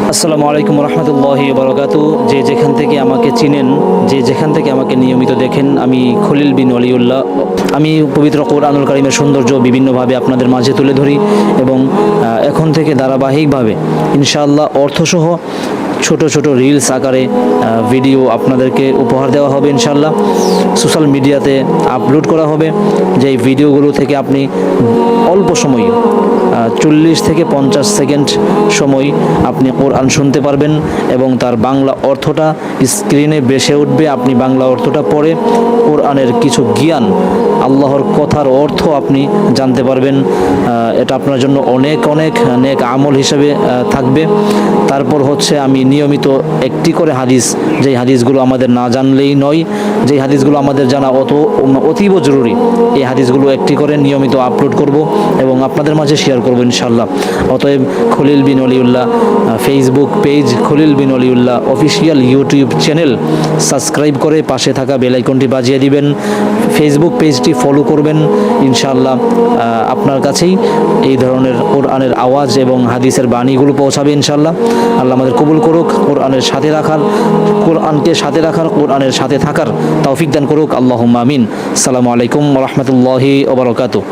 আসসালামু আলাইকুম রহমতুল্লাহি বারাকাতু। যে যেখান থেকে আমাকে চিনেন, যে যেখান থেকে আমাকে নিয়মিত দেখেন, আমি খলিল বিন ওয়ালিউল্লাহ। আমি পবিত্র কোরআনুল কারীমের সৌন্দর্য বিভিন্নভাবে আপনাদের মাঝে তুলে ধরি এবং এখন থেকে ধারাবাহিকভাবে ইনশাআল্লাহ অর্থসহ ছোট ছোট রিলস আকারে ভিডিও আপনাদেরকে উপহার দেওয়া হবে ইনশাআল্লাহ। সোশ্যাল মিডিয়াতে আপলোড করা হবে, যেই ভিডিওগুলো থেকে আপনি অল্প সময় 40 থেকে 50 সেকেন্ড সময় আপনি কোরআন শুনতে পারবেন এবং তার বাংলা অর্থটা স্ক্রিনে ভেসে উঠবে। আপনি বাংলা অর্থটা পড়ে কোরআনের কিছু জ্ঞান, আল্লাহর কথার অর্থ আপনি জানতে পারবেন। এটা আপনার জন্য অনেক অনেক নেক আমল হিসেবে থাকবে। তারপর হচ্ছে আমি নিয়মিত একটি করে হাদিস, যেই হাদিসগুলো আমাদের না জানলেই নয়, যেই হাদিসগুলো আমাদের জানা অতীব জরুরি, এই হাদিসগুলো একটি করে নিয়মিত আপলোড করব এবং আপনাদের মাঝে শেয়ার করব ইনশাআল্লাহ। অতএব Khalil bin Waliullah Facebook page, Khalil bin Waliullah official YouTube channel subscribe করে পাশে থাকা বেল আইকনটি বাজিয়ে দিবেন। ফেসবুক পেজটি ফলো করবেন ইনশাআল্লাহ। আপনার কাছেই এই ধরনের কোরআনের আওয়াজ এবং হাদিসের বাণীগুলো পৌঁছাবে ইনশাআল্লাহ। আল্লাহ আমাদের কবুল করুক, কোরআনের সাথে রাখার, কোরআনকে সাথে রাখার, কোরআনের সাথে থাকার তৌফিক দান করুক। আল্লাহুম্মা আমিন। আসসালামু আলাইকুম ওয়া রাহমাতুল্লাহি ওয়া বারাকাতুহু।